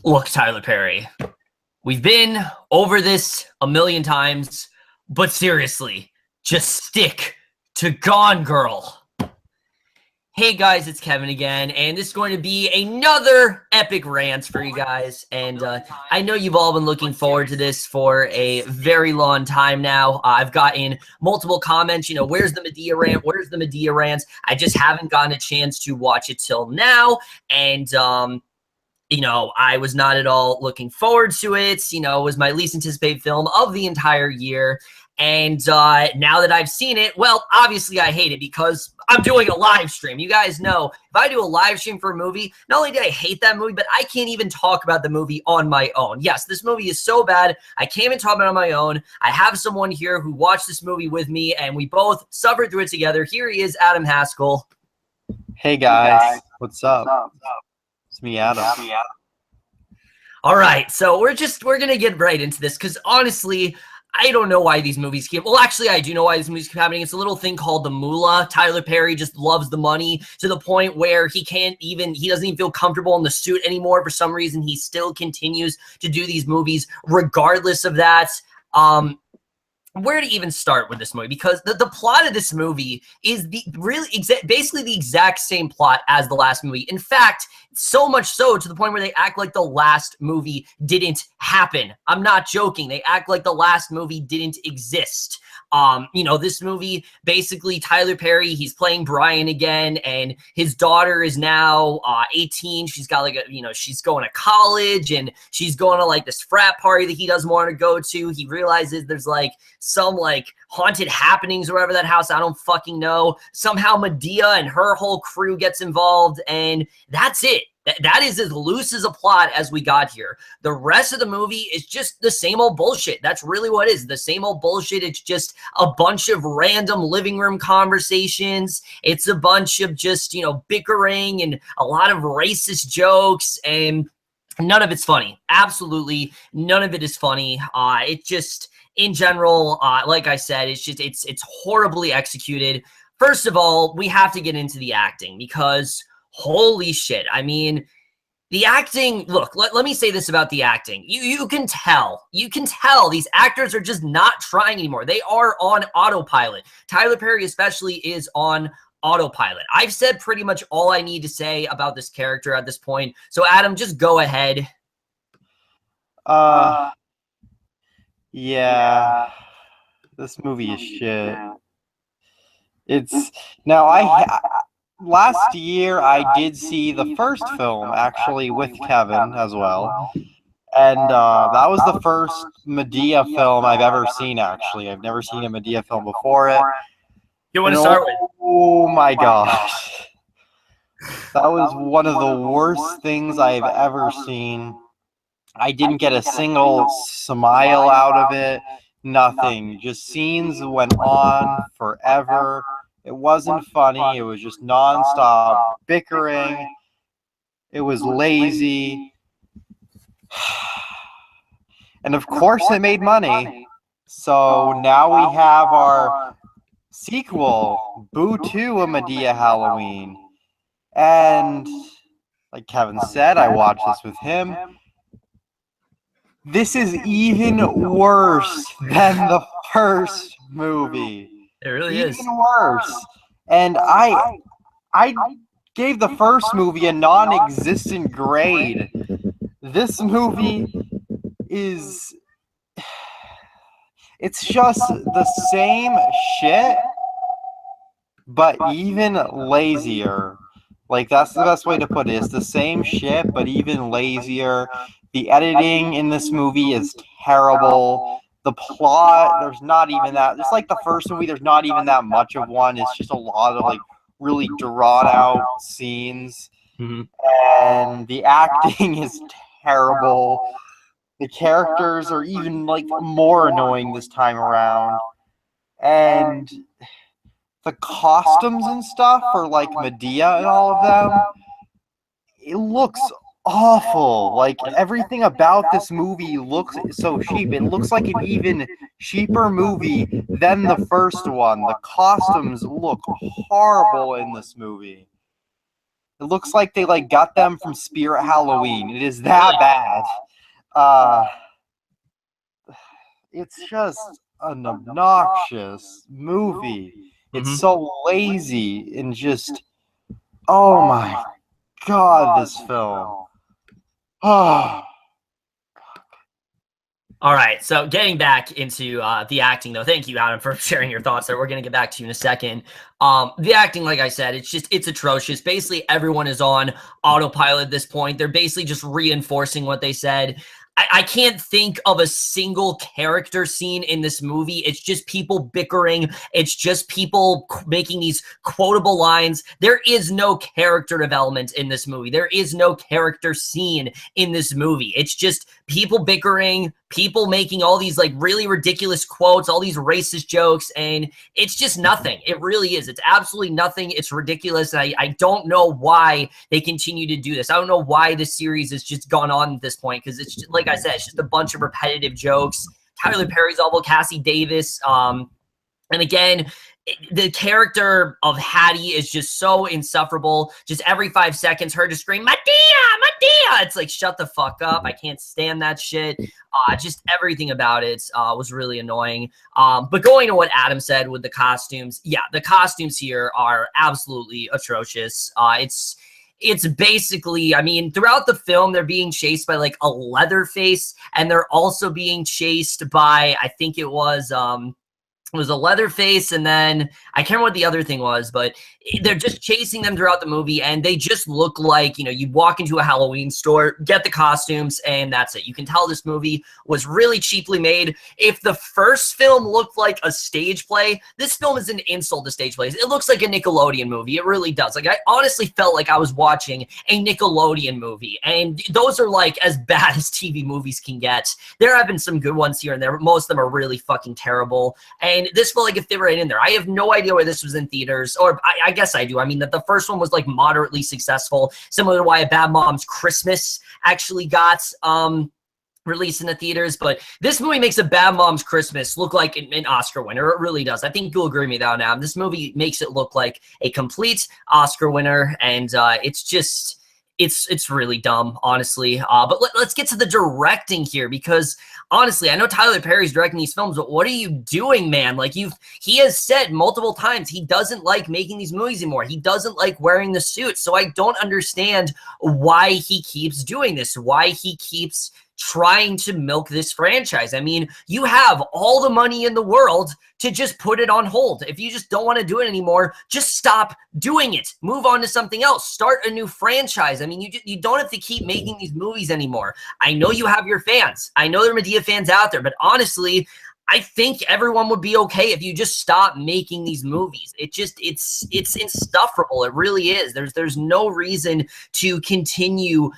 Look, Tyler Perry, we've been over this a million times, but seriously, just stick to Gone Girl. Hey guys, it's Kevin again, and this is going to be another epic rant for you guys, and I know you've all been looking forward to this for a very long time now. I've gotten multiple comments, where's the Madea rant? Where's the Madea rant? I just haven't gotten a chance to watch it till now, and I was not at all looking forward to it. It was my least anticipated film of the entire year. And now that I've seen it, well, obviously I hate it because I'm doing a live stream. You guys know, if I do a live stream for a movie, not only do I hate that movie, but I can't even talk about the movie on my own. Yes, this movie is so bad, I can't even talk about it on my own. I have someone here who watched this movie with me, and we both suffered through it together. Here he is, Adam Haskell. Hey guys, what's up? It's me, Adam. All right, so we're gonna get right into this because honestly, I don't know why these movies keep. Well, actually, I do know why these movies keep happening. It's a little thing called the moolah. Tyler Perry just loves the money to the point where he doesn't even feel comfortable in the suit anymore. For some reason, he still continues to do these movies regardless of that. Where to even start with this movie? Because the plot of this movie is basically the exact same plot as the last movie. In fact, so much so to the point where they act like the last movie didn't happen. I'm not joking. They act like the last movie didn't exist. This movie, basically Tyler Perry, he's playing Brian again, and his daughter is now 18. She's got she's going to college, and she's going to this frat party that he doesn't want to go to. He realizes there's some haunted happenings or whatever that house, I don't fucking know. Somehow Madea and her whole crew gets involved, and that's it. That is as loose as a plot as we got here. The rest of the movie is just the same old bullshit. That's really what it is. The same old bullshit. It's just a bunch of random living room conversations. It's a bunch of just, bickering and a lot of racist jokes, and none of it's funny. Absolutely none of it is funny. It just, in general, like I said, it's horribly executed. First of all, we have to get into the acting because holy shit. I mean, the acting, look, let me say this about the acting. You can tell these actors are just not trying anymore. They are on autopilot. Tyler Perry especially is on autopilot. I've said pretty much all I need to say about this character at this point. So Adam, just go ahead. Yeah, this movie is shit. Last year, I did see the first film, actually, with Kevin as well. And that was the first Madea film I've ever seen, actually. I've never seen a Madea film before it. You want to start with? Oh my gosh. That was one of the worst things I've ever seen. I didn't get a single smile out of it. Nothing. Just scenes went on forever. It wasn't funny. It was just nonstop bickering. It was lazy. And of course it made money. So now we have our sequel, Boo 2, A Madea Halloween. And like Kevin said, I watched this with him. This is even worse than the first movie. It really is. Even worse. And I gave the first movie a non-existent grade. This movie is... It's just the same shit, but even lazier. That's the best way to put it. It's the same shit, but even lazier. The editing in this movie is terrible. The plot, there's not even that. It's like the first movie, there's not even that much of one. It's just a lot of really drawn out scenes. Mm-hmm. And the acting is terrible. The characters are even more annoying this time around. And the costumes and stuff for Madea and all of them, it looks awful. Everything about this movie looks so cheap. It looks like an even cheaper movie than the first one. The costumes look horrible in this movie. It looks like they like got them from Spirit Halloween. It is that bad. It's just an obnoxious movie. It's so lazy and just, oh my God, this film. Oh. All right, so getting back into the acting, though, thank you, Adam, for sharing your thoughts there. We're going to get back to you in a second. The acting, like I said, it's atrocious. Basically, everyone is on autopilot at this point. They're basically just reinforcing what they said. I can't think of a single character scene in this movie. It's just people bickering. It's just people making these quotable lines. There is no character development in this movie. There is no character scene in this movie. It's just people bickering, people making all these like really ridiculous quotes, all these racist jokes, and it's just nothing. It really is. It's absolutely nothing. It's ridiculous. And I don't know why they continue to do this. I don't know why this series has just gone on at this point, because it's just, like I said, it's just a bunch of repetitive jokes. Tyler Perry's awful, Cassi Davis. And again, the character of Hattie is just so insufferable. Just every 5 seconds, her to scream, Madea, Madea. It's like, shut the fuck up. I can't stand that shit. Just everything about it was really annoying. But going to what Adam said with the costumes, yeah, the costumes here are absolutely atrocious. It's basically, I mean, throughout the film, they're being chased by like a Leatherface, and they're also being chased by, I think it was a Leatherface, and then I can't remember what the other thing was, but they're just chasing them throughout the movie, and they just look like, you know, you'd walk into a Halloween store, get the costumes, and that's it. You can tell this movie was really cheaply made. If the first film looked like a stage play, this film is an insult to stage plays. It looks like a Nickelodeon movie. It really does. Like, I honestly felt like I was watching a Nickelodeon movie, and those are like as bad as TV movies can get. There have been some good ones here and there, but most of them are really fucking terrible. And this felt like if they were in there. I have no idea where this was in theaters, or I guess I do. I mean, that the first one was like moderately successful, similar to why A Bad Mom's Christmas actually got released in the theaters. But this movie makes A Bad Mom's Christmas look like an Oscar winner. It really does. I think you'll agree with me though, now. This movie makes it look like a complete Oscar winner, and it's just... It's really dumb, honestly. But let's get to the directing here, because honestly, I know Tyler Perry's directing these films, but what are you doing, man? Like, he has said multiple times he doesn't like making these movies anymore. He doesn't like wearing the suit. So I don't understand why he keeps doing this, why he keeps trying to milk this franchise. I mean, you have all the money in the world to just put it on hold. If you just don't want to do it anymore, just stop doing it. Move on to something else. Start a new franchise. I mean, you don't have to keep making these movies anymore. I know you have your fans. I know there are Madea fans out there, but honestly, I think everyone would be okay if you just stop making these movies. It's insufferable. It really is. There's no reason to continue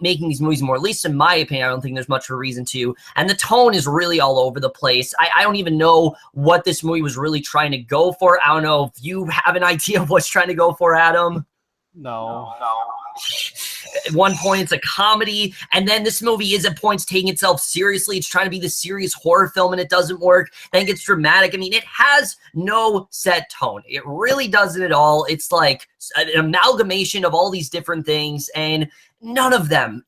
making these movies more. At least in my opinion, I don't think there's much of a reason to. And the tone is really all over the place. I don't even know what this movie was really trying to go for. I don't know if you have an idea of what's trying to go for, Adam. No. At one point, it's a comedy, and then this movie is at points taking itself seriously. It's trying to be the serious horror film, and it doesn't work. Then it gets dramatic. I mean, it has no set tone. It really doesn't at all. It's like an amalgamation of all these different things, and none of them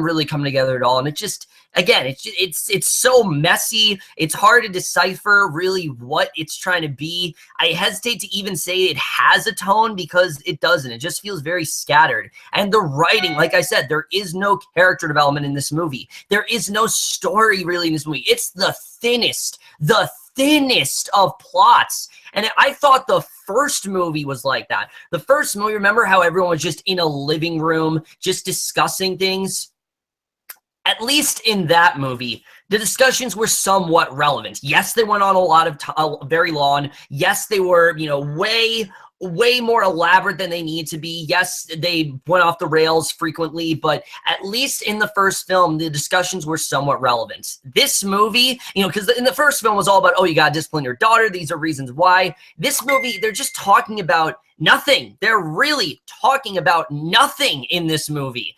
really come together at all. And it just, again, it's so messy. It's hard to decipher really what it's trying to be. I hesitate to even say it has a tone, because it doesn't. It just feels very scattered. And the writing, like I said, there is no character development in this movie. There is no story really in this movie. It's the thinnest of plots. And I thought the first movie was like that. The first movie, remember how everyone was just in a living room, just discussing things? At least in that movie, the discussions were somewhat relevant. Yes, they went on a lot of very long. Yes, they were, you know, way more elaborate than they need to be. Yes, they went off the rails frequently, but at least in the first film, the discussions were somewhat relevant. This movie, you know, because in the first film was all about, oh, you got to discipline your daughter. These are reasons why. This movie, they're just talking about nothing. They're really talking about nothing in this movie.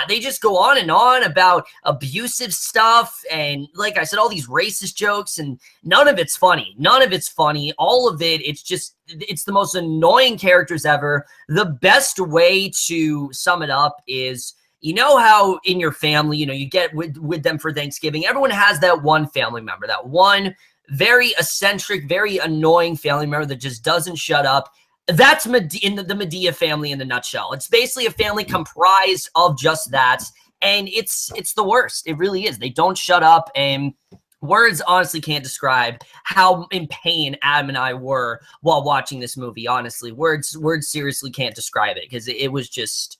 They just go on and on about abusive stuff and, like I said, all these racist jokes, and none of it's funny. None of it's funny. All of it, it's the most annoying characters ever. The best way to sum it up is, you know how in your family, you know, you get with them for Thanksgiving, everyone has that one family member, that one very eccentric, very annoying family member that just doesn't shut up. That's in the Madea family in a nutshell. It's basically a family comprised of just that, and it's the worst. It really is. They don't shut up, and words honestly can't describe how in pain Adam and I were while watching this movie. Honestly, words seriously can't describe it, because it was just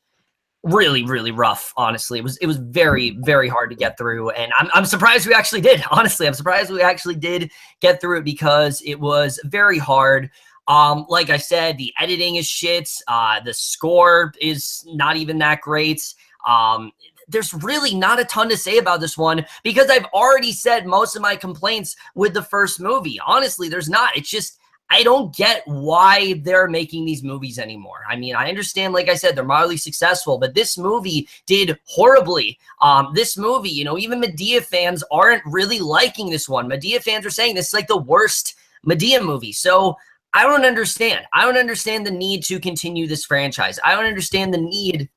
really, really rough. Honestly, it was very, very hard to get through, and I'm surprised we actually did. Honestly, I'm surprised we actually did get through it, because it was very hard. Like I said, the editing is shit. The score is not even that great. There's really not a ton to say about this one, because I've already said most of my complaints with the first movie. Honestly, there's not. It's just, I don't get why they're making these movies anymore. I mean, I understand, like I said, they're mildly successful, but this movie did horribly. This movie, you know, even Madea fans aren't really liking this one. Madea fans are saying this is like the worst Madea movie. So I don't understand. I don't understand the need to continue this franchise. I don't understand the need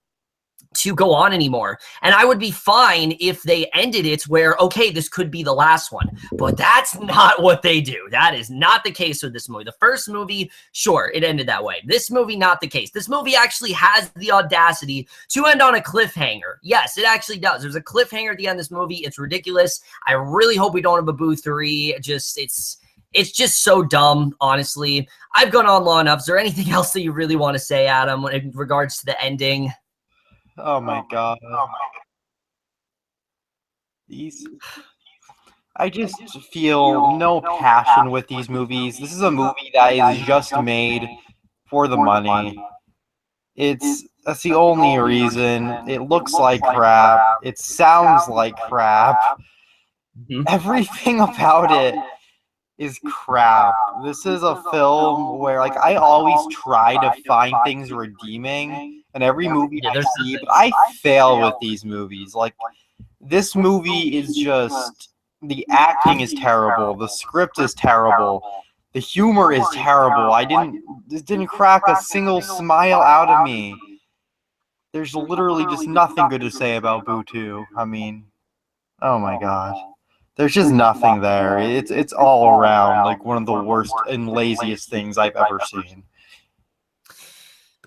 to go on anymore. And I would be fine if they ended it where, okay, this could be the last one. But that's not what they do. That is not the case with this movie. The first movie, sure, it ended that way. This movie, not the case. This movie actually has the audacity to end on a cliffhanger. Yes, it actually does. There's a cliffhanger at the end of this movie. It's ridiculous. I really hope we don't have a Boo 3. It's just so dumb, honestly. I've gone on long enough. Is there anything else that you really want to say, Adam, in regards to the ending? Oh my god. I just feel no passion with these movies. This is a movie that is just made for the money. That's the only reason. It looks like crap. It sounds like crap. Everything about it is crap. This is a film where, like, I always try to find things redeeming in every movie I see, but I fail with these movies. Like, this movie is just, the acting is terrible, the script is terrible, the humor is terrible. This didn't crack a single smile out of me. There's literally just nothing good to say about Boo 2. I mean, oh my god. There's just nothing there. It's all around like one of the worst and laziest things I've ever seen.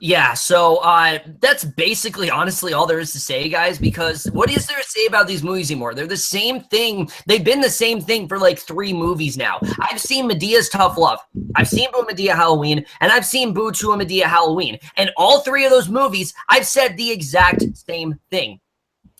Yeah, so that's basically, honestly, all there is to say, guys, because what is there to say about these movies anymore? They're the same thing. They've been the same thing for like 3 movies now. I've seen Medea's Tough Love. I've seen Boo Madea Halloween, and I've seen Boo 2 Madea Halloween. And all 3 of those movies, I've said the exact same thing.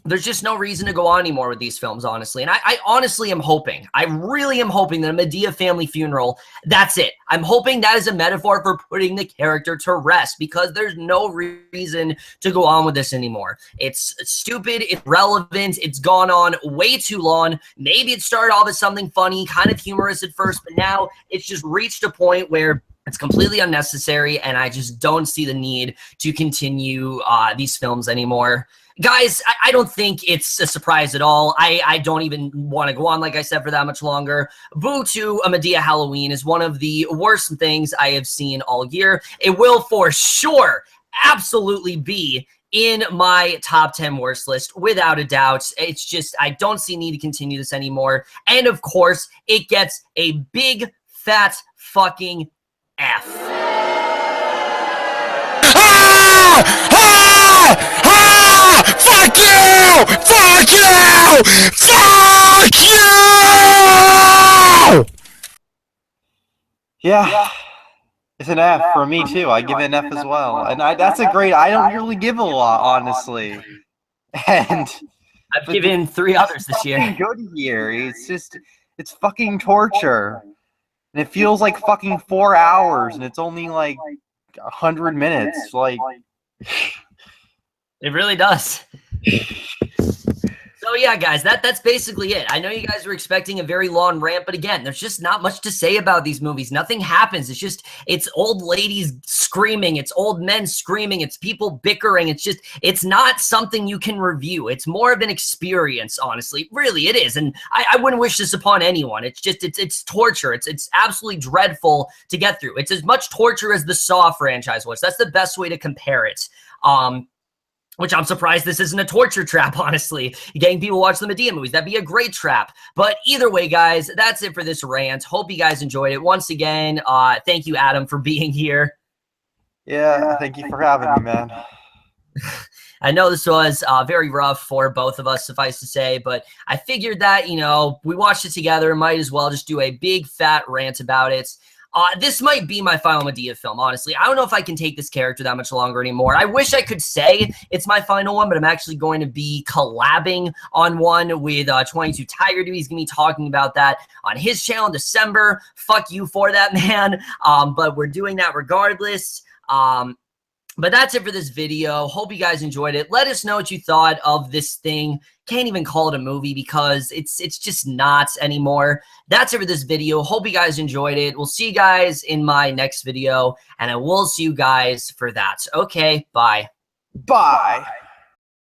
There's just no reason to go on anymore with these films, honestly. And I honestly am hoping, I really am hoping that a Madea family funeral, that's it. I'm hoping that is a metaphor for putting the character to rest, because there's no reason to go on with this anymore. It's stupid, it's irrelevant, it's gone on way too long. Maybe it started off as something funny, kind of humorous at first, but now it's just reached a point where it's completely unnecessary, and I just don't see the need to continue these films anymore. Guys, I don't think it's a surprise at all. I don't even want to go on, like I said, for that much longer. Boo 2 A Madea Halloween is one of the worst things I have seen all year. It will for sure absolutely be in my top 10 worst list, without a doubt. It's just, I don't see need to continue this anymore. And of course, it gets a big, fat fucking F. Fuck you! Fuck you! Fuck you! Yeah, it's an F for me too. I give it an F as well, and that's a great. I don't really give a lot, honestly. And I've given 3 others this year. Good year. It's fucking torture, and it feels like fucking 4 hours, and it's only like 100 minutes. Like, it really does. So So yeah, guys, that's basically it. I know you guys were expecting a very long rant, but again, there's just not much to say about these movies. Nothing happens. It's old ladies screaming, it's old men screaming, it's people bickering. It's not something you can review. It's more of an experience, honestly. Really, it is. And I wouldn't wish this upon anyone. It's torture. It's absolutely dreadful to get through. It's as much torture as the Saw franchise was. That's the best way to compare it. Which I'm surprised this isn't a torture trap, honestly. Getting people to watch the Madea movies. That'd be a great trap. But either way, guys, that's it for this rant. Hope you guys enjoyed it. Once again, thank you, Adam, for being here. Yeah, thank you for having me, man. I know this was very rough for both of us, suffice to say, but I figured that, you know, we watched it together. Might as well just do a big fat rant about it. This might be my final Madea film, honestly. I don't know if I can take this character that much longer anymore. I wish I could say it's my final one, but I'm actually going to be collabing on one with 22 Tiger Dude. He's going to be talking about that on his channel in December. Fuck you for that, man. But we're doing that regardless. But that's it for this video. Hope you guys enjoyed it. Let us know what you thought of this thing. Can't even call it a movie because it's just not anymore. That's it for this video. Hope you guys enjoyed it. We'll see you guys in my next video, and I will see you guys for that. Okay, bye. Bye.